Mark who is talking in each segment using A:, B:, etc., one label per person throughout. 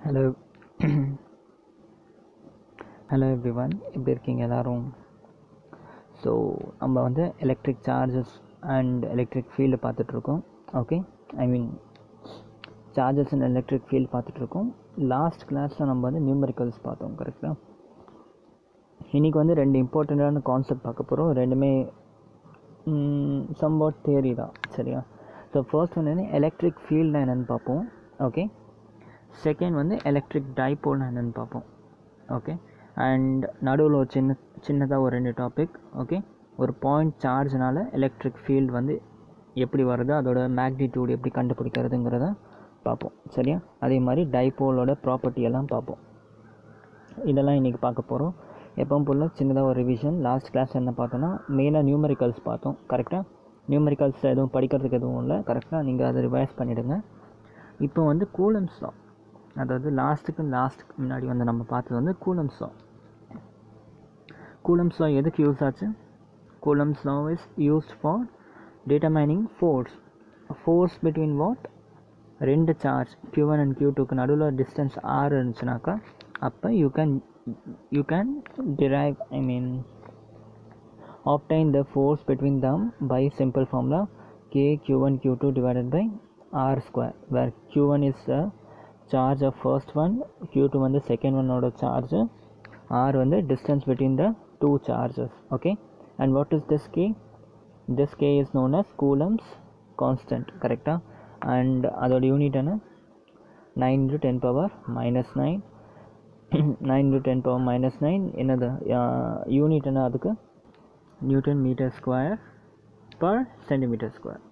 A: Hello hello everyone, எப்படி இருக்கீங்க எல்லோரும்? ஸோ நம்ம வந்து electric charges and electric field பார்த்துட்ருக்கோம். Okay, I mean charges and electric field பார்த்துட்ருக்கோம். லாஸ்ட் கிளாஸில் நம்ம வந்து நியூமெரிக்கல்ஸ் பார்த்தோம், கரெக்டாக? இன்றைக்கி வந்து ரெண்டு இம்பார்ட்டண்ட்டான கான்செப்ட் பார்க்க போகிறோம். ரெண்டுமே சம்வாட் தியரி தான், சரியா? ஸோ ஃபர்ஸ்ட் வந்து எலக்ட்ரிக் ஃபீல்டுனா என்னென்னு பார்ப்போம். ஓகே, செகண்ட் வந்து எலக்ட்ரிக் டைபோல்னா என்னென்னு பார்ப்போம். ஓகே, அண்ட் நடுவில் ஒரு சின்னதாக ஒரு ரெண்டு டாபிக். ஓகே, ஒரு பாயிண்ட் சார்ஜ்னால எலக்ட்ரிக் ஃபீல்டு வந்து எப்படி வருது, அதோட மேக்னிடியூட் எப்படி கண்டுபிடிக்கிறதுங்கிறத பார்ப்போம், சரியா? அதே மாதிரி டைபோலோட ப்ராப்பர்ட்டியெல்லாம் பார்ப்போம். இதெல்லாம் இன்றைக்கி பார்க்க போகிறோம். எப்பவும் போல் சின்னதாக ஒரு ரிவிஷன். லாஸ்ட் கிளாஸ் என்ன பார்த்தோன்னா மெயினாக நியூமெரிக்கல்ஸ் பார்த்தோம், கரெக்டாக? நியூமெரிக்கல்ஸ் எதுவும் படிக்கிறதுக்கு எதுவும் இல்லை, கரெக்டாக நீங்கள் அதை ரிவைஸ் பண்ணிவிடுங்க. இப்போ வந்து கூலம்ஸ் லா, அதாவது லாஸ்ட்டுக்கு முன்னாடி வந்து நம்ம பார்த்தது வந்து கூலம்ஸ் லா. கூலம்ஸ் லா எதுக்கு யூஸ் ஆச்சு? Coulombs law is used for determining force between what, ரெண்டு சார்ஜ் Q1 அண்ட் Q2க்கு நடுவில் டிஸ்டன்ஸ் R இருந்துச்சுனாக்கா அப்போ you can derive, I mean obtain the force between them by simple formula K Q1 Q2 divided by R square, where Q1 is the charge of first one, Q2 வந்து second one ஓட charge, R வந்து distance between the two charges. Okay, and what is this K? This K is known as Coulomb's constant, கரெக்டா? And அதோட unit என்ன? 9 into 10 power minus 9 9 into 10 power minus 9 என்னது unit என்ன? அதுக்கு newton metre square per centimetre square.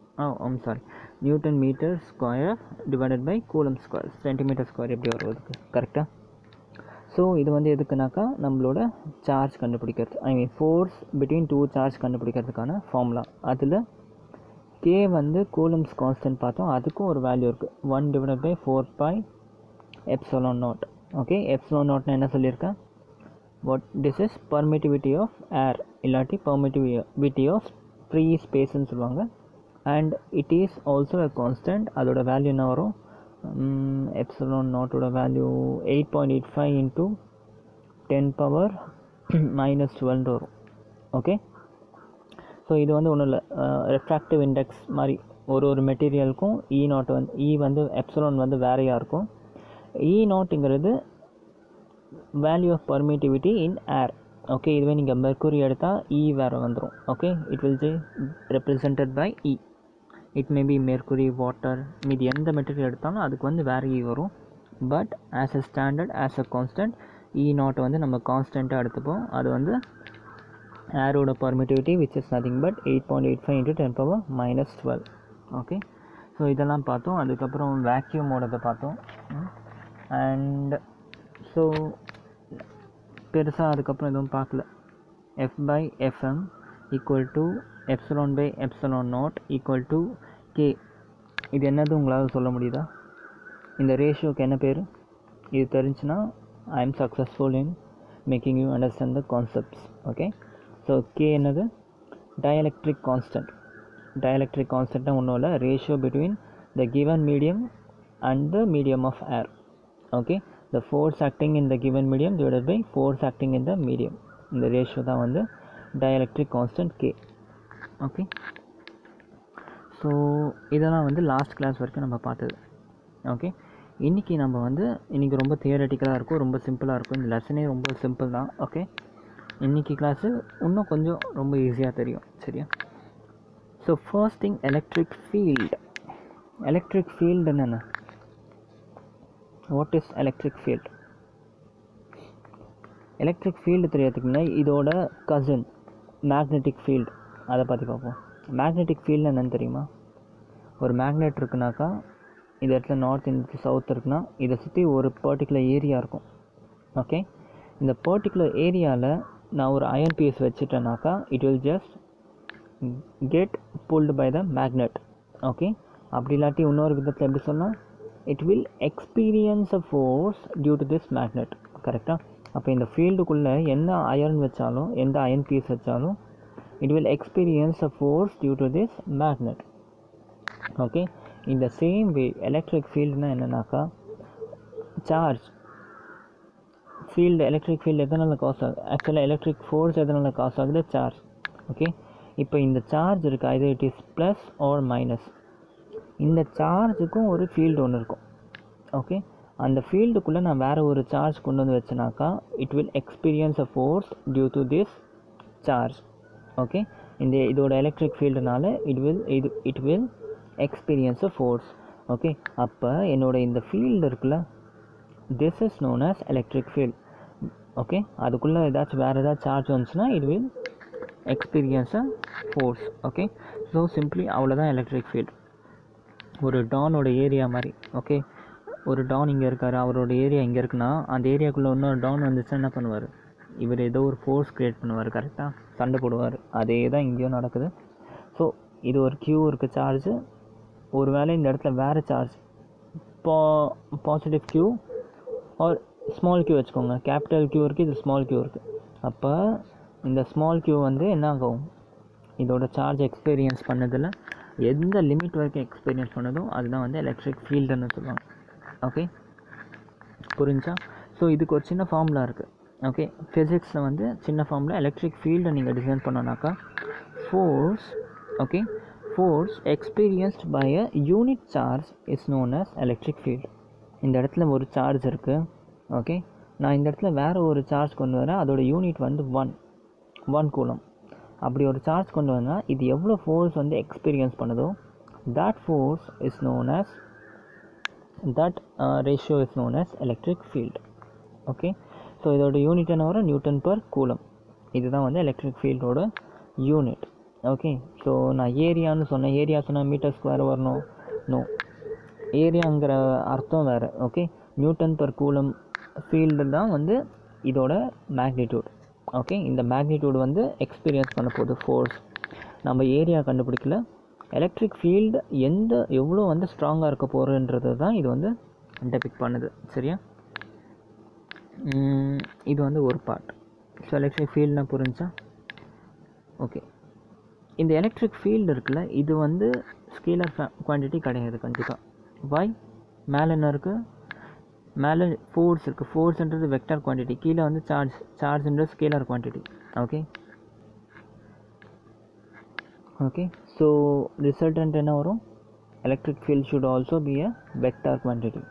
A: Newton metre square divided by coulomb square, centimetre square எப்படி வருவதுக்கு, கரெக்டாக? So இது வந்து எதுக்குனாக்கா நம்மளோட சார்ஜ் கண்டுபிடிக்கிறது, I mean force between two charge கண்டுபிடிக்கிறதுக்கான ஃபார்முலா. அதில் கே வந்து கூலம்ஸ் கான்ஸ்டன்ட் பார்த்தோம், அதுக்கும் ஒரு வேல்யூ இருக்குது, 1 divided by 4 pi epsilon naught. Okay, epsilon naughtனா என்ன சொல்லியிருக்கேன்? What this is permittivity of air, இல்லாட்டி பர்மிட்டிவிட்டி ஆஃப் ஃப்ரீ ஸ்பேஸ்ன்னு சொல்லுவாங்க. And it is also a constant. அதோட வேல்யூ என்ன வரும்? epsilon naughtோட வேல்யூ 8.85 into 10 power minus 12 வரும். ஓகே, ஸோ இது வந்து ஒன்றும் இல்லை, ரெஃப்ராக்டிவ் இண்டெக்ஸ் மாதிரி ஒரு மெட்டீரியலுக்கும் வந்து எப்சிலான் வந்து வேறையாக இருக்கும். நாட்டுங்கிறது value of permittivity in air. Okay, இதுவே நீங்கள் மெர்க்குரி எடுத்தால் வேறு வந்துடும். Okay, it will be represented by it may be mercury, water, மீதி எந்த மெட்டீரியல் எடுத்தாலும் அதுக்கு வந்து வேறு வரும். But as a standard, as a constant, நாட்டை வந்து நம்ம கான்ஸ்டண்ட்டாக எடுத்துப்போம். அது வந்து ஏரோட permittivity which is nothing but 8.85 into 10 power minus 12. Okay, so இதெல்லாம் பார்த்தோம். அதுக்கப்புறம் வேக்யூமோடதை பார்த்தோம். அண்ட் ஸோ பெருசாக அதுக்கப்புறம் எதுவும் பார்க்கல. F by Fm equal to epsilon by epsilon naught equal to K. இது என்னது உங்களால் சொல்ல முடியுதா? இந்த ரேஷியோக்கு என்ன பேர்? இது தெரிஞ்சுன்னா I am successful in making you understand the concepts. Okay, so K என்னது? Dielectric constant. டயலெக்ட்ரிக் கான்ஸ்டன்ட்னா ஒன்றும் இல்லை, ratio between the given medium and the medium of air. Okay, the force acting in the given medium divided by force acting in the medium. இந்த ratio தான் வந்து dielectric constant K. Okay, so இதெல்லாம் வந்து last class வரைக்கும் நம்ம பார்த்தது. Okay, இன்றைக்கி ரொம்ப தியரட்டிக்கலாக இருக்கும், ரொம்ப சிம்பிளாக இருக்கும். இந்த லெசனே ரொம்ப சிம்பிள் தான். ஓகே, இன்றைக்கி கிளாஸு இன்னும் கொஞ்சம் ரொம்ப ஈஸியாக தெரியும், சரியா? So first thing, electric field. Electric field என்னென்ன? What is electric field? Electric field தெரியறதுக்கு முன்னாடி இதோட கசின் மேக்னெட்டிக் ஃபீல்டு, அதை பற்றி பார்ப்போம். மேக்னெட்டிக் ஃபீல்டு என்னென்னு தெரியுமா? ஒரு மேக்னெட் இருக்குனாக்கா, இந்த இடத்துல நார்த், இந்த இடத்துல சவுத் இருக்குன்னா, இதை சுற்றி ஒரு பர்டிகுலர் ஏரியா இருக்கும். ஓகே, இந்த பர்டிகுலர் ஏரியாவில் நான் ஒரு அயன் பீஸ் வச்சுட்டேனாக்கா it will just get pulled by the magnet. Okay, அப்படி இல்லாட்டி இன்னொரு விதத்தில் எப்படி சொன்னால், it will experience a force due to this magnet, கரெக்டாக? அப்போ இந்த ஃபீல்டுக்குள்ளே என்ன அயன் வச்சாலும், எந்த அயன் பீஸ் வச்சாலும் it will experience a force due to this magnet. Okay, இந்த சேம் வே எலக்ட்ரிக் ஃபீல்டுனா என்னன்னாக்கா, சார்ஜ் ஃபீல்டு எலக்ட்ரிக் ஃபீல்டு எதனால் காஸ் ஆகுது, ஆக்சுவலாக எலக்ட்ரிக் ஃபோர்ஸ் எதனால் காஸ் ஆகுது, சார்ஜ். ஓகே, இப்போ இந்த சார்ஜ் இருக்குது, either it is plus or minus. இந்த சார்ஜுக்கும் ஒரு ஃபீல்டு ஒன்று இருக்கும். ஓகே, அந்த ஃபீல்டுக்குள்ளே நான் வேறு ஒரு சார்ஜ் கொண்டு வந்து வச்சேனாக்கா it will experience a force due to this charge. Okay, இதோட எலக்ட்ரிக் ஃபீல்டுனால it will experience a force. Okay, அப்போ என்னோட இந்த ஃபீல்டு இருக்குல்ல, this is known as electric field. Okay, அதுக்குள்ளே ஏதாச்சும் வேறு ஏதாச்சும் சார்ஜ் வந்துச்சுன்னா it will experience a force. Okay, so simply அவ்வளோதான் எலக்ட்ரிக் ஃபீல்டு. ஒரு டானோட ஏரியா மாதிரி. ஓகே, ஒரு டான் இங்கே இருக்கார், அவரோட ஏரியா இங்கே இருக்குன்னா அந்த ஏரியாக்குள்ளே இன்னொரு டான் வந்துச்சுன்னா என்ன பண்ணுவார், இவர் ஏதோ ஒரு ஃபோர்ஸ் க்ரியேட் பண்ணுவார், கரெக்டாக சண்டை போடுவார். அதே தான் இங்கேயும் நடக்குது. ஸோ இது ஒரு க்யூ இருக்குது சார்ஜு, ஒரு வேளை இந்த இடத்துல வேறு charge positive Q or small Q வச்சுக்கோங்க, கேபிட்டல் க்யூ இருக்குது, இது ஸ்மால் க்யூ இருக்குது. அப்போ இந்த ஸ்மால் க்யூ வந்து என்ன ஆகும், இதோட சார்ஜ் எக்ஸ்பீரியன்ஸ் பண்ணதில் எந்த லிமிட் வரைக்கும் எக்ஸ்பீரியன்ஸ் பண்ணதோ அதுதான் வந்து எலக்ட்ரிக் ஃபீல்டுன்னு சொல்லுவாங்க. ஓகே, புரிஞ்சா? ஸோ இதுக்கு ஒரு சின்ன ஃபார்முலா இருக்குது. ஓகே, ஃபிசிக்ஸில் வந்து சின்ன ஃபார்முலா, எலக்ட்ரிக் ஃபீல்டை நீங்கள் டிசைன் பண்ணோன்னாக்கா force, okay, force experienced by a unit charge is known as electric field. இந்த இடத்துல ஒரு சார்ஜ் இருக்குது. ஓகே, நான் இந்த இடத்துல வேறு ஒரு சார்ஜ் கொண்டு வரேன், அதோடய யூனிட் வந்து 1 கூலம். அப்படி ஒரு சார்ஜ் கொண்டு வந்தால் இது எவ்வளோ ஃபோர்ஸ் வந்து எக்ஸ்பீரியன்ஸ் பண்ணுதோ that force is known as that ratio is known as electric field. Okay, so இதோட யூனிட் என்ன வரும், நியூட்டன் பர் கூலம். இதுதான் வந்து எலக்ட்ரிக் ஃபீல்டோட யூனிட். ஓகே, ஸோ நான் ஏரியான்னு சொன்னேன், ஏரியா சொன்னால் மீட்டர் ஸ்கொயர் வரணும், நோ, ஏரியாங்கிற அர்த்தம் வேறு. ஓகே, நியூட்டன் பர் கூலம் ஃபீல்டு தான் வந்து இதோட மேக்னிடியூட். ஓகே, இந்த மேக்னிடியூட் வந்து எக்ஸ்பீரியன்ஸ் பண்ண போகுது ஃபோர்ஸ். நம்ம ஏரியா கண்டுபிடிக்கல, எலக்ட்ரிக் ஃபீல்டு எவ்வளோ வந்து ஸ்ட்ராங்காக இருக்க போகிறன்றது தான் இது வந்து டெபிக்ட் பண்ணுது. சரியா? இது வந்து ஒரு பார்ட். ஸோ எலக்ட்ரிக் ஃபீல்டுனா புரிஞ்சா? ஓகே, இந்த எலக்ட்ரிக் ஃபீல்டு இருக்குல்ல, இது வந்து ஸ்கேலர் குவான்டிட்டி கிடையாது கண்டிப்பாக. வை? மேலே என்ன இருக்குது, மேலே ஃபோர்ஸ் இருக்குது, ஃபோர்ஸ்ன்றது வெக்டார் குவான்டிட்டி, கீழே வந்து சார்ஜ்ன்றது scalar quantity. Okay, okay, so resultant என்ன வரும், electric field should also be a vector quantity.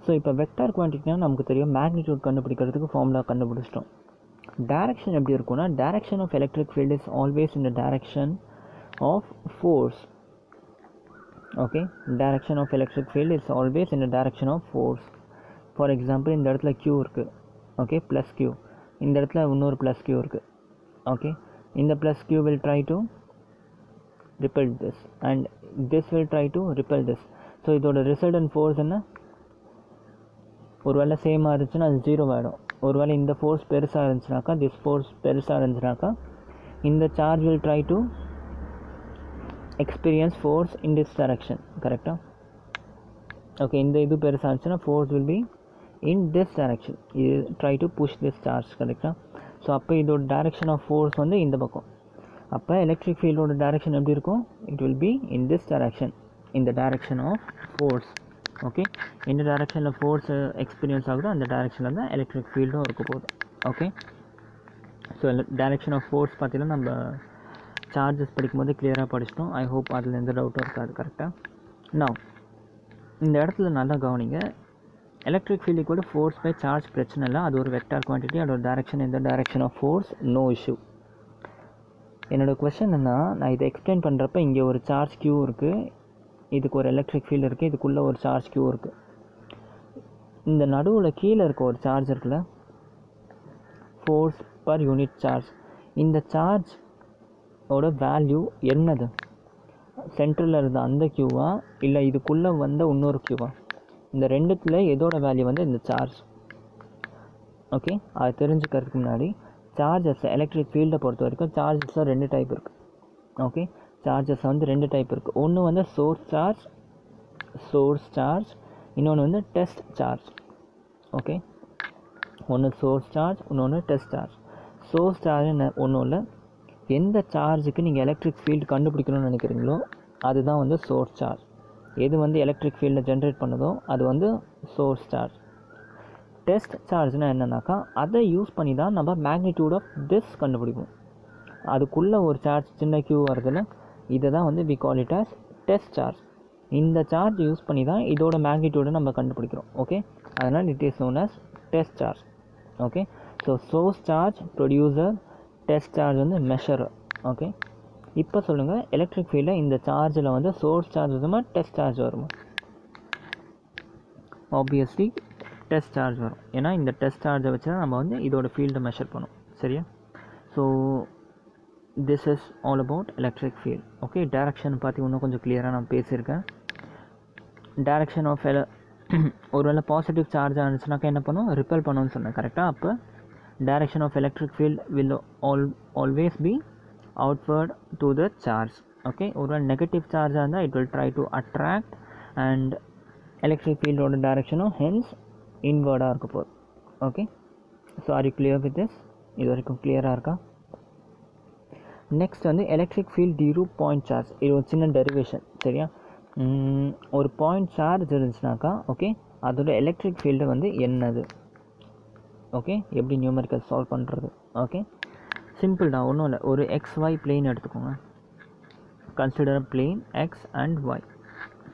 A: So இப்போ வெக்டார் குவான்டிட்டினா நமக்கு தெரியும், மேக்னிடியூட் கண்டுபிடிக்கிறதுக்கு ஃபார்முலா கண்டுபிடிச்சிட்டோம். டைரக்ஷன் எப்படி இருக்கும்னா, direction of electric field is always in the direction of force. Okay, direction of electric field is always in the direction of force. For example இந்த இடத்துல க்யூ இருக்குது. ஓகே, ப்ளஸ் க்யூ, இந்த இடத்துல இன்னொரு plus Q இருக்குது. Okay, இந்த plus Q will try to repel this and this will try to repel this. So இதோட resultant force என்ன, ஒரு வேளை சேமாக இருந்துச்சுன்னா அது 0 ஆகிடும். ஒரு வேளை இந்த ஃபோர்ஸ் பெருசாக இருந்துச்சுனாக்கா, திஸ் ஃபோர்ஸ் பெருசாக இருந்துச்சுனாக்கா, இந்த charge will try to experience force in this direction. கரெக்டாக? ஓகே, இந்த இது பெருசாக இருந்துச்சுன்னா force will be in this direction, இது try to push this charge. கரெக்டாக? ஸோ அப்போ இதோட டைரக்ஷன் ஆஃப் ஃபோர்ஸ் வந்து இந்த பக்கம். அப்போ எலக்ட்ரிக் ஃபீல்டோட டைரக்ஷன் எப்படி இருக்கும், it will be in this direction, in the direction of force. Okay, எந்த டைரக்ஷனில் ஃபோர்ஸ் எக்ஸ்பீரியன்ஸ் ஆகுதோ அந்த டைரக்ஷனில் தான் எலக்ட்ரிக் ஃபீல்டும் இருக்க போகுது. Okay, so direction of force பார்த்தீங்கன்னா நம்ம சார்ஜஸ் படிக்கும்போது கிளியராக படிச்சிட்டோம். ஐ ஹோப் அதில் எந்த டவுட்டும் இருக்காது. கரெக்டாக? நான் இந்த இடத்துல நல்லா கவனிங்க, எலக்ட்ரிக் ஃபீல்டு கூட ஃபோர்ஸ் பை சார்ஜ் பிரச்சனை இல்லை, அது ஒரு வெக்டார் குவான்டிட்டி, அதோட டைரக்ஷன் இந்த direction of force, no issue. என்னோடய கொஸ்டின் என்ன, நான் இதை எக்ஸ்பிளைன் பண்ணுறப்ப இங்கே ஒரு சார்ஜ் க்யூ இருக்குது, இதுக்கு ஒரு எலக்ட்ரிக் ஃபீல்டு இருக்குது, இதுக்குள்ளே ஒரு சார்ஜ் க்யூ இருக்குது. இந்த நடுவில் கீழே இருக்க ஒரு சார்ஜ் இருக்குல்ல, ஃபோர்ஸ் பர் யூனிட் சார்ஜ், இந்த சார்ஜ் ஓட வேல்யூ என்னது, சென்டரில் இருந்த அந்த க்யூவா இல்லை இதுக்குள்ளே வந்த இன்னொரு க்யூவா? இந்த ரெண்டுத்தில் எதோட வேல்யூ வந்து இந்த சார்ஜ். ஓகே, அது தெரிஞ்சுக்கிறதுக்கு முன்னாடி சார்ஜஸ் எலக்ட்ரிக் ஃபீல்டை பொறுத்த வரைக்கும் சார்ஜஸில் 2 டைப் இருக்குது. ஓகே, சார்ஜஸ் வந்து 2 டைப் இருக்குது. ஒன்று வந்து சோர்ஸ் சார்ஜ், இன்னொன்று வந்து டெஸ்ட் சார்ஜ். ஓகே, ஒன்று சோர்ஸ் சார்ஜ், இன்னொன்று டெஸ்ட் சார்ஜ். சோர்ஸ் சார்ஜ் ஒன்றும் இல்லை, எந்த சார்ஜுக்கு நீங்கள் எலக்ட்ரிக் ஃபீல்டு கண்டுபிடிக்கணும்னு நினைக்கிறீங்களோ அதுதான் வந்து சோர்ஸ் சார்ஜ். எது வந்து எலக்ட்ரிக் ஃபீல்டை ஜென்ரேட் பண்ணுதோ அது வந்து சோர்ஸ் சார்ஜ். டெஸ்ட் சார்ஜ்னால் என்னன்னாக்கா அதை யூஸ் பண்ணி தான் நம்ம மேக்னிடியூட் ஆஃப் திஸ் கண்டுபிடிப்போம். அதுக்குள்ளே ஒரு சார்ஜ் சின்ன க்யூ வருதுல்ல, இதை தான் வந்து we call it as test charge. இந்த சார்ஜ் யூஸ் பண்ணி தான் இதோட மேக்னிடியூடை நம்ம கண்டுபிடிக்கிறோம். ஓகே, அதனால் it is known as test charge. Okay, so source charge, producer, test charge வந்து மெஷரர். ஓகே, இப்போ சொல்லுங்கள், எலக்ட்ரிக் ஃபீல்டில் இந்த சார்ஜில் வந்து சோர்ஸ் சார்ஜ் வருமா டெஸ்ட் சார்ஜ் வருமா? ஆப்வியஸ்லி டெஸ்ட் சார்ஜ் வரும். ஏன்னா இந்த டெஸ்ட் சார்ஜை வச்சு தான் நம்ம வந்து இதோட ஃபீல்டை மெஷர் பண்ணும். சரியா? So this is all about electric field. Okay, direction பார்த்து இன்னும் கொஞ்சம் கிளியராக நான் பேசியிருக்கேன். டைரக்ஷன் ஆஃப் ஒருவேளை பாசிட்டிவ் சார்ஜாக இருந்துச்சுனாக்கா என்ன பண்ணும்? ரிப்பல் பண்ணுன்னு சொன்னேன் கரெக்டாக. அப்போ direction of electric field will always be outward to the charge. Okay, ஒருவேளை நெகட்டிவ் சார்ஜாக இருந்தால் it will try to attract and electric field ஓட direction hence inward-ஆக இருக்க போகுது. Okay, so are you clear with this? இது வரைக்கும் கிளியராக இருக்கா? நெக்ஸ்ட் வந்து electric field due point charge. இது ஒரு சின்ன டெரிவேஷன். சரியா? ஒரு பாயிண்ட் சார்ஜ் இருந்துச்சுனாக்கா ஓகே, அதோட எலக்ட்ரிக் ஃபீல்டு வந்து என்னது? ஓகே, எப்படி நியூமெரிக்கல் சால்வ் பண்ணுறது? ஓகே, சிம்பிள் தான், ஒன்றும் இல்லை. ஒரு XY பிளேன் எடுத்துக்கோங்க. Consider plane X and Y.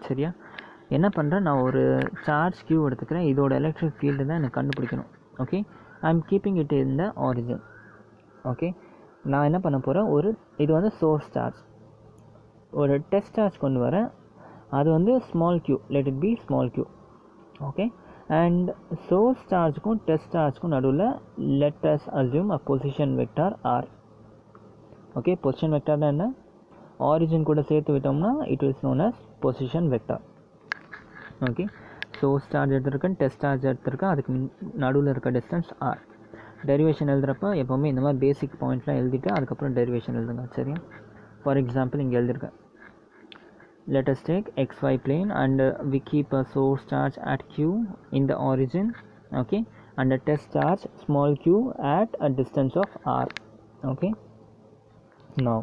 A: சரியா? என்ன பண்ணுறேன், நான் ஒரு சார்ஜ் Q எடுத்துக்கிறேன். இதோட எலக்ட்ரிக் ஃபீல்டு தான் எனக்கு கண்டுபிடிக்கணும். Okay, I am keeping it in the origin. Okay, நான் என்ன பண்ண போகிறேன், இது வந்து சோர்ஸ் சார்ஜ். ஒரு டெஸ்ட் சார்ஜ் கொண்டு வரேன். அது வந்து small q, let it be small q. Okay, and source சார்ஜுக்கும் டெஸ்ட் சார்ஜுக்கும் நடுவில் let us assume a position vector r. Okay, position வெக்டார்னா என்ன? ஆரிஜின் கூட சேர்த்து விட்டோம்னா it is known as position vector. Okay, source charge எடுத்துருக்கேன், டெஸ்ட் சார்ஜ் எடுத்துருக்கேன், அதுக்கு நடுவில் இருக்க டிஸ்டன்ஸ் r. டெரிவேஷன் எழுதுகிறப்ப எப்போவுமே இந்த மாதிரி பேசிக் பாயிண்ட்லாம் எழுதிட்டு அதுக்கப்புறம் டெரிவேஷன் எழுதுங்க. சரியா? ஃபார் எக்ஸாம்பிள் இங்கே எழுதியிருக்கேன், let us take xy plane and we keep a source charge at q in the origin. Okay, and a test charge small q at a distance of r. Okay, now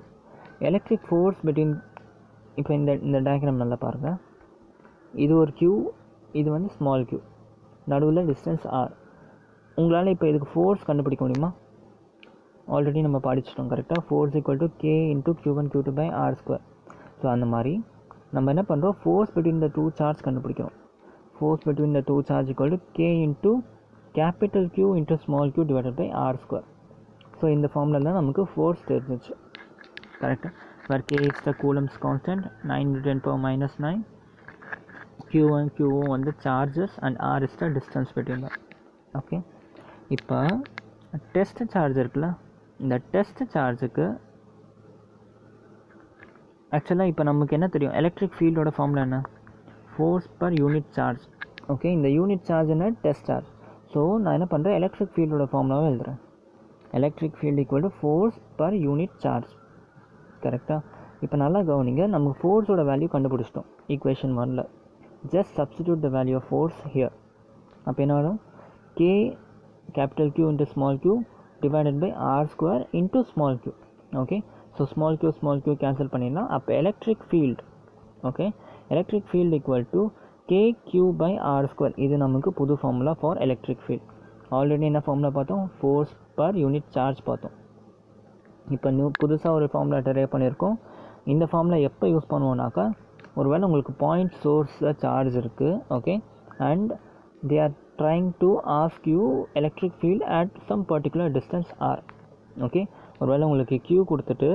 A: electric force between, இப்போ இந்த diagram நல்லா பாருங்கள். இது ஒரு q, இது வந்து small q, நடுவில் distance r. உங்களால் இப்போ இதுக்கு ஃபோர்ஸ் கண்டுபிடிக்க முடியுமா? ஆல்ரெடி நம்ம படிச்சிட்டோம் கரெக்டாக. Force equal to k into q1 q2 by r². So அந்த மாதிரி நம்ம என்ன பண்ணுறோம், force between the two charge கண்டுபிடிக்கிறோம். Force between the two charge equal to k into capital Q into small q divided by r². So இந்த ஃபார்மில் தான் நமக்கு ஃபோர்ஸ் தெரிஞ்சிச்சு கரெக்டாக. Where k is the Coulomb's constant 9×10⁻⁹. q1 q வந்து charges and r is the distance between தான். Okay, இப்போ test charge இருக்குல்ல, இந்த டெஸ்ட் சார்ஜுக்கு ஆக்சுவலாக இப்போ நமக்கு என்ன தெரியும், எலக்ட்ரிக் ஃபீல்டோட ஃபார்முலா என்ன? Force per unit charge. Okay, இந்த யூனிட் சார்ஜ் என்ன? Test charge. ஸோ நான் என்ன பண்ணுறேன், எலக்ட்ரிக் ஃபீல்டோட ஃபார்முலாவை எழுதுகிறேன். Electric field equal to force per unit charge. கரெக்டாக? இப்போ நல்லா கவனிங்க, நமக்கு ஃபோர்ஸோட வேல்யூ கண்டுபிடிச்சிட்டோம் ஈக்குவேஷன் 1ல். Just substitute the value of force here. அப்போ என்ன வரும், k capital Q into small q divided by r² into small q. Okay, so small q cancel பண்ணிடலாம். அப்போ electric field, okay, electric field equal to kq by r². இது நமக்கு புது formula for electric field. Already என்ன formula பார்த்தோம், force per unit charge பார்த்தோம். இப்போ புதுசாக ஒரு ஃபார்முலா டெரைவ் பண்ணியிருக்கோம். இந்த ஃபார்முலா எப்போ யூஸ் பண்ணுவோம்னாக்கா, ஒருவேளை உங்களுக்கு பாயிண்ட் சோர்ஸில் சார்ஜ் இருக்குது, okay, and they are trying to ask you electric field at some particular distance r. Okay, ஒருவேளை உங்களுக்கு q கொடுத்துட்டு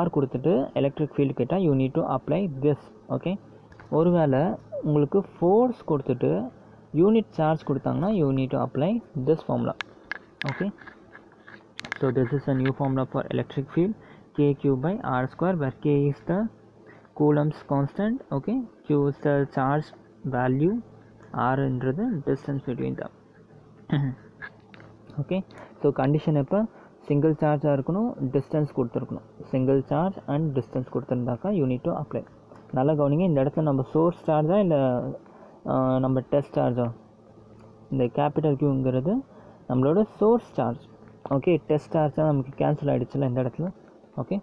A: r கொடுத்துட்டு எலக்ட்ரிக் ஃபீல்டு கேட்டால் you need to apply this. Okay, ஒருவேளை உங்களுக்கு ஃபோர்ஸ் கொடுத்துட்டு யூனிட் சார்ஜ் கொடுத்தாங்கன்னா you need to apply this formula. Okay, so this is a new formula for electric field, kq by r², where k is the coulombs constant, okay, q is the charge value, ஆறுன்றது distance between தான். Okay, so condition எப்போ, single சார்ஜாக இருக்கணும், distance கொடுத்துருக்கணும். Single charge and distance கொடுத்துருந்தாக்கா unit to apply. நல்லா கவனிங்க, இந்த இடத்துல நம்ம சோர்ஸ் சார்ஜா இல்லை நம்ம டெஸ்ட் சார்ஜா? இந்த கேபிட்டல் க்யூங்கிறது நம்மளோட source charge. Okay, test charge தான் நமக்கு கேன்சல் ஆகிடுச்சுல இந்த இடத்துல. ஓகே,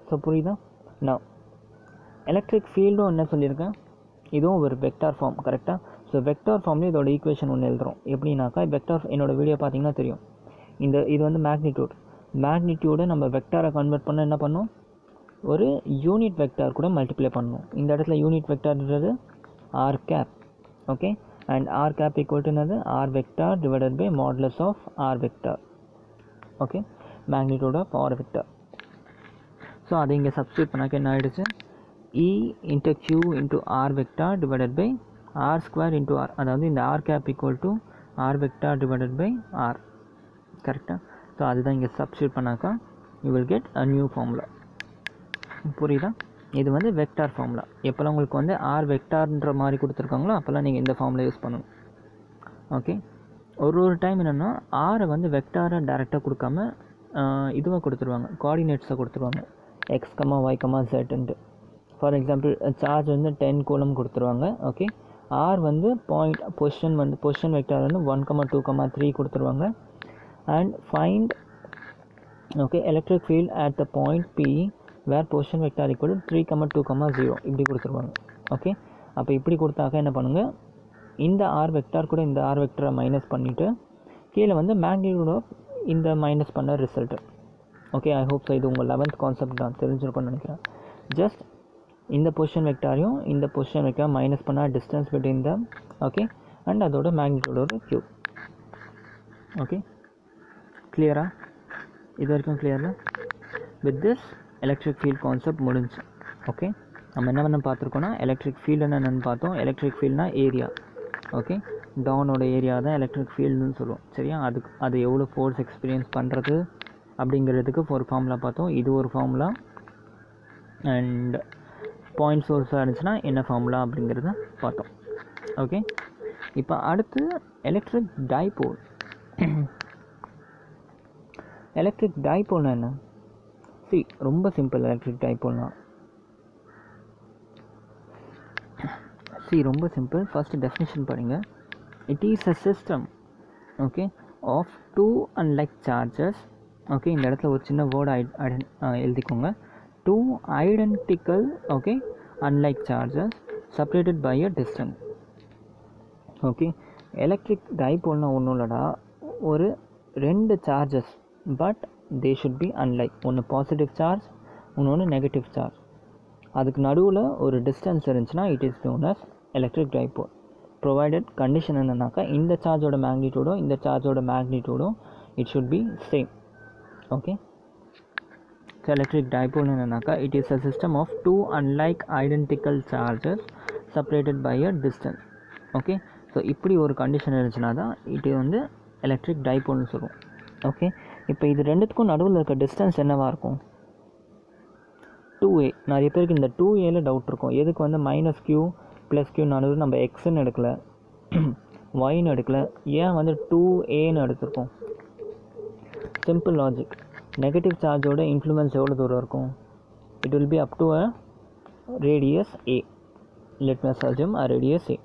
A: ஸோ புரியுதா? நான் எலக்ட்ரிக் ஃபீல்டும் என்ன சொல்லியிருக்கேன், இதுவும் ஒரு வெக்டார் ஃபார்ம் கரெக்டாக. ஸோ ஸோ வெக்டார் ஃபார்ம்லேயே இதோட ஈக்குவேஷன் ஒன்று எழுதுகிறோம். எப்படின்னாக்கா வெக்டார் என்னோடய வீடியோ பார்த்தீங்கன்னா தெரியும். இது வந்து மேக்னிடியூடை நம்ம வெக்டாரை கன்வெர்ட் பண்ண என்ன பண்ணோம், ஒரு யூனிட் வெக்டார் கூட மல்டிப்ளை பண்ணணும். இந்த இடத்துல யூனிட் வெக்டார்ன்றது r cap. Okay, and r cap equal to என்னது, r vector divided by modulus of r vector. Okay, magnitude of r vector. So அதை இங்கே சப்ஸ்டியூட் பண்ணாக்க என்ன ஆகிடுச்சு, E into Q into R vector divided by R square into R. அதாவது இந்த R cap equal to R vector divided by R. கரெக்டாக? So அதுதான் இங்கே சப்ஸ்டியூட் பண்ணாக்கா you will get a new formula. புரியுதா? இது வந்து வெக்டார் ஃபார்முலா. எப்போல்லாம் உங்களுக்கு வந்து ஆர் வெக்டார்ன்ற மாதிரி கொடுத்துருக்காங்களோ அப்போல்லாம் நீங்கள் இந்த ஃபார்முலா யூஸ் பண்ணணும். ஓகே, ஒரு டைம் என்னென்னா ஆரை வந்து வெக்டாரை டேரெக்டாக கொடுக்காம இதுவாக கொடுத்துருவாங்க, கோஆர்டினேட்ஸை கொடுத்துருவாங்க, எக்ஸ் கமா ஒய் கமா ஜெட்ன்ட்டு. ஃபார் எக்ஸாம்பிள் சார்ஜ் வந்து 10 கூலம் கொடுத்துருவாங்க. ஓகே, ஆர் வந்து பொசிஷன் வெக்டார் வந்து 1,2,3 கொடுத்துருவாங்க. And find okay electric field at the point p where position vector equal to 3,2,0 இப்படி கொடுத்துருவாங்க. ஓகே, அப்போ இப்படி கொடுத்தாக்க என்ன பண்ணுங்கள், இந்த ஆர் வெக்டார் கூட இந்த ஆர் வெக்டரை மைனஸ் பண்ணிவிட்டு கீழே வந்து மேக்னிடியூட் ஆஃப் இந்த மைனஸ் பண்ண result. Okay, I hope so இது உங்கள் 11th கான்செப்ட் தான் தெரிஞ்சிருக்கும்னு நினைக்கிறேன். ஜஸ்ட் இந்த பொசிஷன் வெக்டாரையும் இந்த பொசிஷன் வெக்டார் மைனஸ் பண்ணால் distance between the okay and அதோட மேக்னிடியூடோட கியூப். ஓகே, கிளியரா? இது வரைக்கும் கிளியரா? With this electric field concept முடிஞ்சு. ஓகே, நம்ம என்ன பார்த்துருக்கோன்னா எலக்ட்ரிக் ஃபீல்டுன்னு என்னென்னு பார்த்தோம். எலக்ட்ரிக் ஃபீல்ட்னா ஏரியா. ஓகே, டவுனோட ஏரியா தான் எலக்ட்ரிக் ஃபீல்டுன்னு சொல்லுவோம். சரியா? அது எவ்வளோ ஃபோர்ஸ் எக்ஸ்பீரியன்ஸ் பண்ணுறது அப்படிங்கிறதுக்கு ஒரு ஃபார்முலா பார்த்தோம். இது ஒரு ஃபார்முலா. அண்ட் பாயிண்ட் சோர்ஸாக இருந்துச்சுன்னா என்ன ஃபார்முலா அப்படிங்கிறத பார்த்தோம். ஓகே, இப்போ அடுத்து எலக்ட்ரிக் டைபோல். எலக்ட்ரிக் டைபோல்னா என்ன? ரொம்ப சிம்பிள். எலக்ட்ரிக் டைபோல்னா ரொம்ப சிம்பிள். ஃபர்ஸ்ட் டெஃபினிஷன் பாருங்க. It is a system okay of two unlike charges. Okay, இந்த இடத்துல ஒரு சின்ன வேர்டு எழுதிக்கோங்க. Two identical okay unlike charges separated by a distance. Okay, electric dipole na ஒன்றும் இல்லடா, ஒரு ரெண்டு charges but they should be unlike. ஒன்று பாசிட்டிவ் சார்ஜ், இன்னொன்று நெகட்டிவ் சார்ஜ். அதுக்கு நடுவில் ஒரு டிஸ்டன்ஸ் இருந்துச்சுன்னா it is known as electric dipole. Provided condition என்னன்னாக்கா இந்த சார்ஜோட மேக்னிடியூடும் இந்த சார்ஜோட மேக்னிடியூடும் it should be same. Okay, electric dipole என்னன்னாக்கா it is a system of two unlike identical charges separated by a distance. Okay, so இப்படி ஒரு கண்டிஷன் இருந்துச்சுன்னா தான் இது வந்து எலக்ட்ரிக் டைபோல்னு சொல்லுவோம். ஓகே, இப்போ இது ரெண்டுத்துக்கும் நடுவில் இருக்க டிஸ்டன்ஸ் என்னவாக இருக்கும்? 2a. நிறைய பேருக்கு இந்த 2aல டவுட் இருக்கும். எதுக்கு வந்து -q +q நடுவில் நம்ம எக்ஸ்ன்னு எடுக்கல, ஒய்ன்னு எடுக்கல, ஏன் வந்து 2aன்னு எடுத்திருக்கோம்? Simple logic. நெகட்டிவ் சார்ஜோட இன்ஃப்ளூயன்ஸ் எவ்வளோ தூரம் இருக்கும்? It will B up to a radius a. Let me assume a radius a.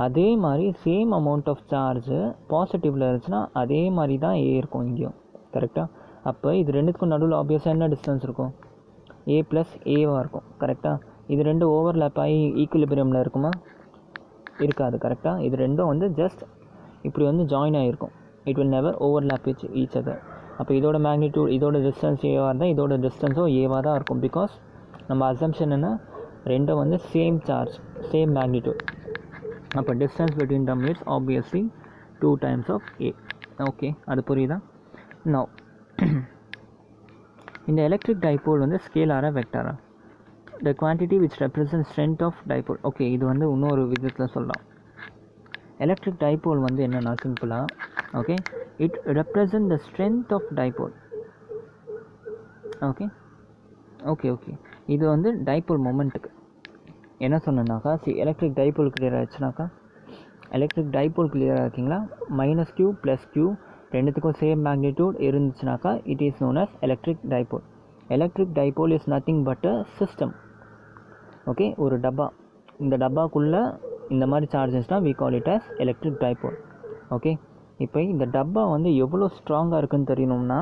A: அதே மாதிரி சேம் அமௌண்ட் ஆஃப் சார்ஜ் பாசிட்டிவில் இருந்துச்சுன்னா அதே மாதிரி தான் a இருக்கும் இங்கேயும். கரெக்டாக? அப்போ இது ரெண்டுத்துக்கும் நடுவில் ஆப்வியஸாக என்ன டிஸ்டன்ஸ் இருக்கும்? a + aவாக இருக்கும். கரெக்டாக? இது ரெண்டும் ஓவர்லேப் ஆகி ஈக்குலிபிரியமில் இருக்குமா? இருக்காது. கரெக்டாக? இது ரெண்டும் வந்து ஜஸ்ட் இப்படி வந்து ஜாயின் ஆகிருக்கும். It will never overlap each other. அப்போ இதோட மேக்னிடியூட் இதோட டிஸ்டன்ஸ் ஏவாக இருந்தால் இதோட டிஸ்டன்ஸும் ஏவாக தான் இருக்கும். பிகாஸ் நம்ம அசம்ஷன் என்ன, ரெண்டும் வந்து சேம் சார்ஜ் சேம் மேக்னிடியூட். அப்போ distance between them is obviously 2 times of a. Okay, அது புரியுதா? நவ் இந்த எலக்ட்ரிக் டைபோல் வந்து ஸ்கேலாரா வெக்டாரா? The quantity which represent strength of dipole. Okay, இது வந்து இன்னொரு விதத்தில் சொல்லலாம். எலக்ட்ரிக் டைபோல் வந்து என்னென்னா சிம்பிளாக okay it represent the strength of dipole. Okay, இது வந்து டைபோல் மொமெண்ட்டுக்கு என்ன சொன்னேன்னாக்கா, எலக்ட்ரிக் டைபோல் கிளியர் ஆகிடுச்சுனாக்கா, எலக்ட்ரிக் டைபோல் கிளியர் ஆகிங்களா, -q +q ரெண்டுத்துக்கும் சேம் மேக்னிடியூட் இருந்துச்சுனாக்கா it is known as electric dipole. Electric dipole is nothing but a system. Okay, ஒரு டப்பா, இந்த டப்பாக்குள்ளே இந்த மாதிரி சார்ஜஸ்னால் we call it as electric dipole. Okay, இப்போ இந்த டப்பா வந்து எவ்வளோ ஸ்ட்ராங்காக இருக்குதுன்னு தெரியணும்னா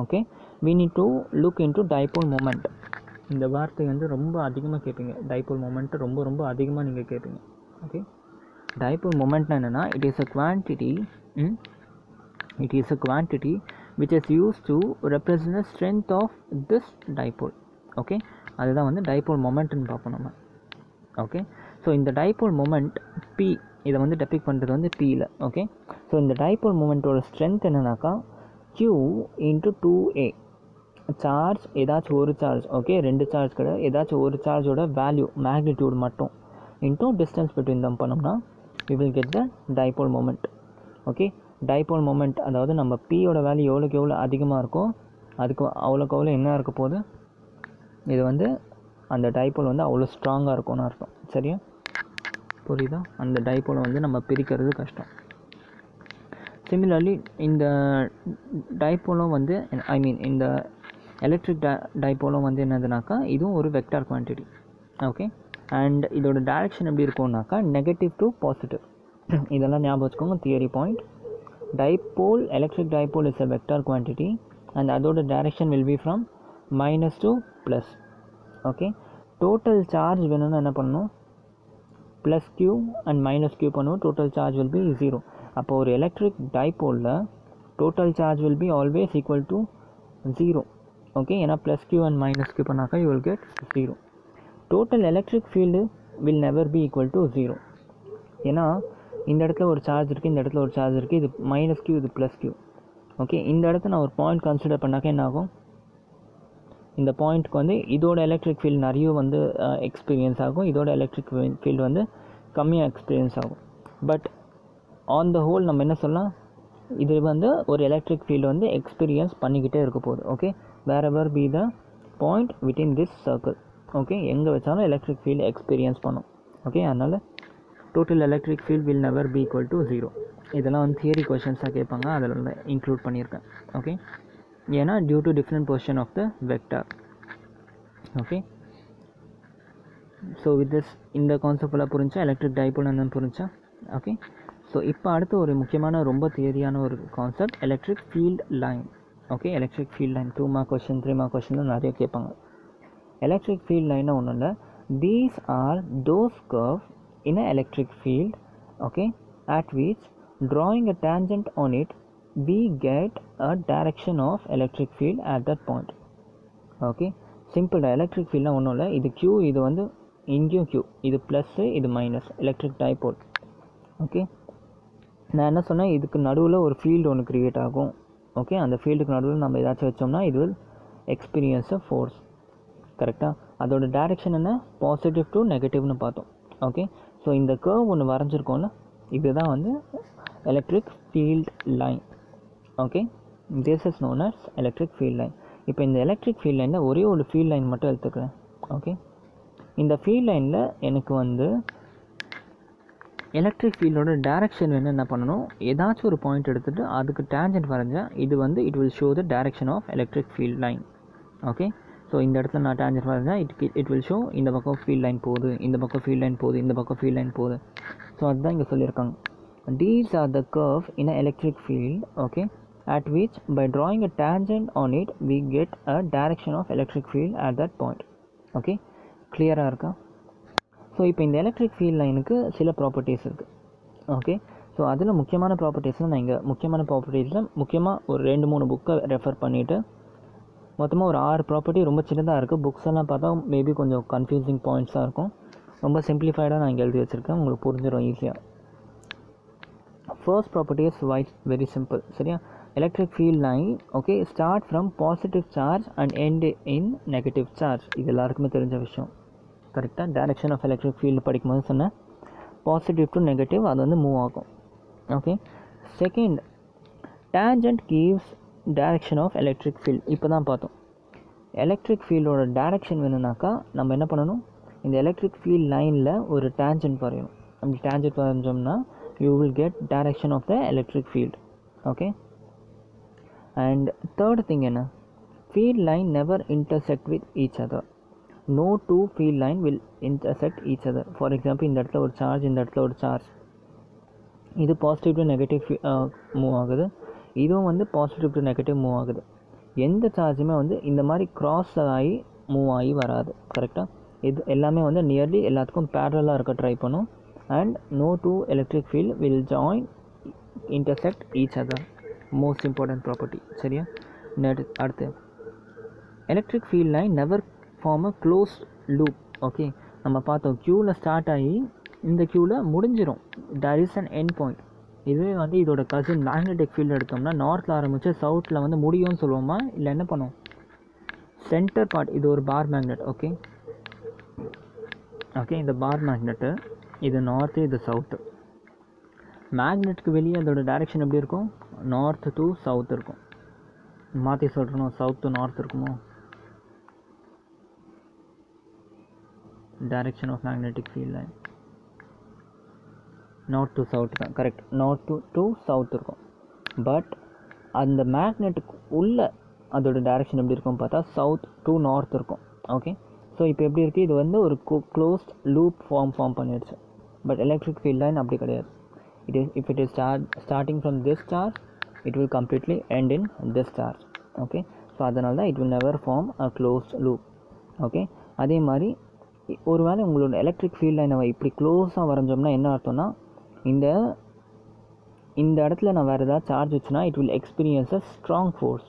A: okay we need to look into dipole moment. இந்த வார்த்தை வந்து ரொம்ப அதிகமாக கேட்பீங்க. டைபோல் மொமெண்ட் ரொம்ப அதிகமாக நீங்கள் கேட்பீங்க. ஓகே, Dipole moment என்னன்னா it is a quantity which is used to represent the strength of this dipole. Okay, அதுதான் வந்து டைபோல் மொமெண்ட்னு பார்ப்போம் நம்ம. ஓகே, ஸோ இந்த டைபோல் மொமெண்ட் பி, இதை வந்து டெபிக் பண்ணுறது வந்து பியில். ஓகே, ஸோ இந்த டைபோல் மொமெண்ட்டோட ஸ்ட்ரென்த் என்னன்னாக்கா Q இன்ட்டு 2A. சார்ஜ் ஏதாச்சும் ஒரு சார்ஜ், ஓகே, ரெண்டு சார்ஜ் கிடையாது, ஏதாச்சும் ஒரு சார்ஜோட வேல்யூ மேக்னிடியூட் மட்டும் இன்ட்டு டிஸ்டன்ஸ் பிட்வீன் தம் பண்ணோம்னா we will get the dipole moment. Okay, dipole moment அதாவது நம்ம பியோட வேல்யூ எவ்வளோக்கு எவ்வளோ அதிகமாக இருக்கோ அதுக்கு அவ்வளோக்கு அவ்வளோ என்ன இருக்க போகுது, இது வந்து அந்த டைபோல் வந்து அவ்வளோ ஸ்ட்ராங்காக இருக்கும்னு அர்த்தம். சரியா, புரியுதா? அந்த டைபோலை வந்து நம்ம பிரிக்கிறது கஷ்டம். சிமிலர்லி இந்த டைபோலும் வந்து இந்த எலக்ட்ரிக் டைபோலும் வந்து என்னதுனாக்கா இதுவும் ஒரு வெக்டார் குவான்டிட்டி. ஓகே, அண்ட் இதோட டைரக்ஷன் எப்படி இருக்கும்னாக்கா நெகட்டிவ் டு பாசிட்டிவ். இதெல்லாம் ஞாபகம் வச்சுக்கோங்க, theory point. Dipole, electric dipole is a vector quantity and அதோட direction will be from minus to plus. Okay, total charge வேணும்னா என்ன பண்ணணும், plus q and minus q பண்ணுவோம், டோட்டல் சார்ஜ் will be 0. அப்போ ஒரு எலக்ட்ரிக் டைபோலில் total charge will be always equal to 0. Okay, ஏன்னா plus q and minus q பண்ணாக்கா you will get 0. Total electric field will never be equal to 0. ஏன்னா இந்த இடத்துல ஒரு சார்ஜ் இருக்குது, இந்த இடத்துல ஒரு சார்ஜ் இருக்குது, இது மைனஸ் q, இது ப்ளஸ் q. ஓகே, இந்த இடத்துல நான் ஒரு பாயிண்ட் கன்சிடர் பண்ணாக்க என்ன ஆகும், இந்த பாயிண்ட்க்கு வந்து இதோட எலக்ட்ரிக் ஃபீல்டு நிறைய வந்து எக்ஸ்பீரியன்ஸ் ஆகும், இதோட எலக்ட்ரிக் ஃபீல்டு வந்து கம்மியாக எக்ஸ்பீரியன்ஸ் ஆகும். பட் ஆன் த ஹோல் நம்ம என்ன சொல்லலாம், இது வந்து ஒரு எலக்ட்ரிக் ஃபீல்டு வந்து எக்ஸ்பீரியன்ஸ் பண்ணிக்கிட்டே இருக்க போகுது. Okay, wherever be the point within this circle. Okay, எங்கே வச்சாலும் எலக்ட்ரிக் ஃபீல்டு எக்ஸ்பீரியன்ஸ் பண்ணும். ஓகே, அதனால் total electric field will never be equal to 0. இதெல்லாம் வந்து தியரி கொஷின்ஸாக கேட்பாங்க, அதில் இன்க்ளூட் பண்ணியிருக்கேன். ஓகே, ஏன்னா due to different position of the vector. Okay, so with this இந்த கான்செப்ட் எல்லாம் புரிஞ்சா, எலக்ட்ரிக் டைபோல் என்னன்னு புரிஞ்சா. ஓகே, ஸோ இப்போ அடுத்து ஒரு முக்கியமான ரொம்ப தியரியான ஒரு concept, electric field line. Okay, electric field line 2 mark question 3 mark question நிறைய கேட்பாங்க. எலக்ட்ரிக் ஃபீல்ட் லைன்னா ஒன்றும் இல்லை, these are those curve in an electric field, okay, at which drawing a tangent on it we get a direction of electric field at that point. Okay, simple. Electric field na onnum illa, idu q, idu vandu ingiyum q, idu plus, idu minus, electric dipole. Okay, நான் என்ன சொன்னேன், இதுக்கு நடுவில் ஒரு field ஒன்று create ஆகும். Okay, அந்த ஃபீல்டுக்கு நடுவில் நம்ம ஏதாச்சும் வச்சோம்னா இது வில் எக்ஸ்பீரியன்ஸ் அ ஃபோர்ஸ். கரெக்டாக, அதோட டைரெக்ஷன் என்ன, பாசிட்டிவ் டு நெகட்டிவ்னு பார்த்தோம். ஓகே, ஸோ இந்த கர்வ் ஒன்று வரைஞ்சிருக்கோம்ல, இதுதான் வந்து electric field line. Okay, this is known as electric field line. இப்போ இந்த எலக்ட்ரிக் ஃபீல்ட் லைனில் ஒரே ஒரு ஃபீல்ட் லைன் மட்டும் எடுத்துக்கிறேன். ஓகே, இந்த ஃபீல்ட் லைனில் எனக்கு வந்து எலக்ட்ரிக் ஃபீல்டோட டைரக்ஷன் வேணும், என்ன பண்ணணும், ஏதாச்சும் ஒரு பாயிண்ட் எடுத்துகிட்டு அதுக்கு டேஞ்சன்ட் வரைஞ்சேன், இது வந்து it will show the direction of electric field line. Okay, so இந்த இடத்துல நான் டேஞ்சன்ட் வரைஞ்சேன், இட் வில் ஷோ இந்த பக்கம் ஃபீல்ட் லைன் போகுது, இந்த பக்கம் ஃபீல்ட் லைன் போகுது, இந்த பக்கம் ஃபீல்ட் லைன் போகுது. ஸோ அதுதான் இங்கே சொல்லியிருக்காங்க. These are the curve in an electric field, okay, at which by drawing a tangent on it we get a direction of electric field at that point. Okay, clear-ஆ இருக்கா? So இப்போ இந்த electric field லைனுக்கு சில properties இருக்குது. Okay, so அதில் முக்கியமான ப்ராப்பர்ட்டிஸ்னால் நான் இங்கே முக்கியமான ப்ராப்பர்ட்டிஸில் முக்கியமாக ஒரு 2-3 புக்கை ரெஃபர் பண்ணிவிட்டு மொத்தமாக ஒரு 6 ப்ராப்பர்ட்டி ரொம்ப சின்னதாக இருக்குது. புக்ஸ் எல்லாம் பார்த்தா மேபி கொஞ்சம் கன்ஃபியூசிங் பாயிண்ட்ஸாக இருக்கும். ரொம்ப சிம்பிளிஃபைடாக நான் இங்கே எழுதி வச்சுருக்கேன், உங்களுக்கு புரிஞ்சிடும் ஈஸியாக. First property is very simple. சரியா, electric field line okay start from positive charge and end in negative charge. இது எல்லாருக்குமே தெரிஞ்ச விஷயம். கரெக்டாக, டைரக்ஷன் ஆஃப் எலக்ட்ரிக் ஃபீல்டு படிக்கும்போது சொன்னேன், பாசிட்டிவ் டு நெகட்டிவ் அது வந்து மூவ் ஆகும். Okay, second tangent gives direction of electric field. இப்போ தான் பார்த்தோம், எலக்ட்ரிக் ஃபீல்டோட டைரக்ஷன் வேணும்னாக்கா நம்ம என்ன பண்ணணும், இந்த எலக்ட்ரிக் ஃபீல்ட் லைனில் ஒரு டேஞ்சன்ட் வரையணும். அப்படி tangent வரைஞ்சோம்னா you will get direction of the electric field. Okay, and third thing என்ன, field line never intersect with each other. No two field line will intersect each other. For example, இந்த இடத்துல ஒரு charge, இந்த இடத்துல ஒரு charge, இது positive to negative move ஆகுது, இதுவும் வந்து பாசிட்டிவ் டு நெகட்டிவ் மூவ் ஆகுது. எந்த சார்ஜுமே வந்து இந்த மாதிரி கிராஸ் ஆகி மூவ் ஆகி வராது. கரெக்டாக, இது எல்லாமே வந்து நியர்லி எல்லாத்துக்கும் பேரலாக இருக்க ட்ரை பண்ணும். and no two electric field will join intersect each other. Most important property. சரியா? அடுத்து electric field line never form a closed loop. Okay, நம்ம பார்த்தோம் க்யூவில் ஸ்டார்ட் ஆகி இந்த க்யூவில் முடிஞ்சிடும். there is an end point. இதுவே வந்து இதோட கசின் மேக்னெட்டிக் ஃபீல்டு எடுத்தோம்னா நார்த்தில் ஆரம்பித்து சவுத்தில் வந்து முடியும்னு சொல்லுவோமா, இல்லை என்ன பண்ணுவோம்? சென்டர் பார்ட், இது ஒரு பார் மேக்னெட். ஓகே ஓகே, இந்த பார் மேக்னெட்டு, இது நார்த்து, இது சவுத்து. மேக்னெட்டுக்கு வெளியே அதோட டைரெக்ஷன் எப்படி இருக்கும்? நார்த்து டு சவுத் இருக்கும். மாற்றி சொல்கிறோம், சவுத் டு நார்த் இருக்குமோ? Direction of magnetic field line north to south தான், கரெக்ட். நார்த் டு சவுத் இருக்கும். பட் அந்த மேக்னெட்டுக்கு உள்ள அதோட டைரெக்ஷன் எப்படி இருக்கும் பார்த்தா சவுத் டு நார்த் இருக்கும். ஓகே, ஸோ இப்போ எப்படி இருக்குது? இது வந்து ஒரு க்ளோஸ்ட் லூப் ஃபார்ம் பண்ணிடுச்சு. பட் எலக்ட்ரிக் ஃபீல்ட் லைன் அப்படி கிடையாது. If it is starting from this charge, it will completely end in this charge. Okay, so அதனால தான் it will never form a closed loop. Okay, அதே மாதிரி ஒருவேளை உங்களோட electric field லைனை இப்படி க்ளோஸாக வரைஞ்சோம்னா என்ன அர்த்தம்னா, இந்த இடத்துல நான் வேறு ஏதாவது சார்ஜ் வச்சுன்னா it will experience a strong force.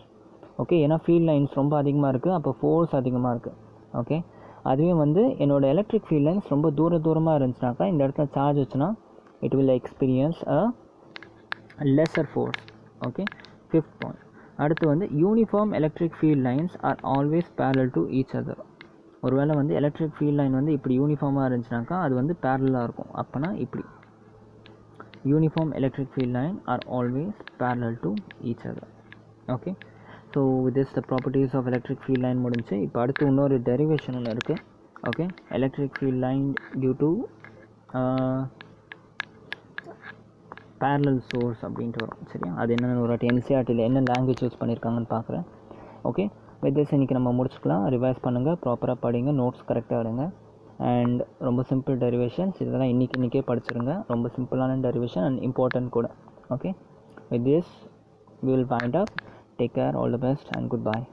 A: Okay, ஏன்னா ஃபீல்ட் லைன்ஸ் ரொம்ப அதிகமாக இருக்குது, அப்போ ஃபோர்ஸ் அதிகமாக இருக்குது. ஓகே, அதுவே வந்து என்னோடய எலக்ட்ரிக் ஃபீல்ட் லைன்ஸ் ரொம்ப தூரமாக இருந்துச்சுனாக்கா இந்த இடத்துல சார்ஜ் வச்சுன்னா it will experience a lesser force. Okay, fifth point. அடுத்து வந்து uniform electric field lines R always parallel to each other. ஒருவேளை வந்து எலக்ட்ரிக் ஃபீல்ட் லைன் வந்து இப்படி யூனிஃபார்மாக இருந்துச்சுனாக்கா அது வந்து பேரலாக இருக்கும். அப்போனா இப்படி uniform electric field line are always parallel to each other. Okay, so with this the properties of electric field line முடிஞ்சு. இப்போ அடுத்து இன்னொரு டெரிவேஷன் ஒன்று இருக்குது. Okay, electric field line due to parallel source அப்படின்ட்டு வரும். சரியா? அது என்னென்னு ஒரு என்சிஆர்டியில் என்ன லாங்குவேஜ் யூஸ் பண்ணியிருக்காங்கன்னு பார்க்குறேன். ஓகே, வித் திஸ் இன்றைக்கி நம்ம முடிச்சுக்கலாம். ரிவைஸ் பண்ணுங்கள், ப்ராப்பராக படிங்க, நோட்ஸ் கரெக்டாக எடுங்க. அண்ட் ரொம்ப சிம்பிள் டெரிவேஷன்ஸ் இதெல்லாம் இன்றைக்கே படிச்சிருங்க. ரொம்ப சிம்பிளான டெரிவேஷன் அண்ட் இம்பார்ட்டன்ட் கூட. Okay, with this we will wind up. Take care, all the best and goodbye.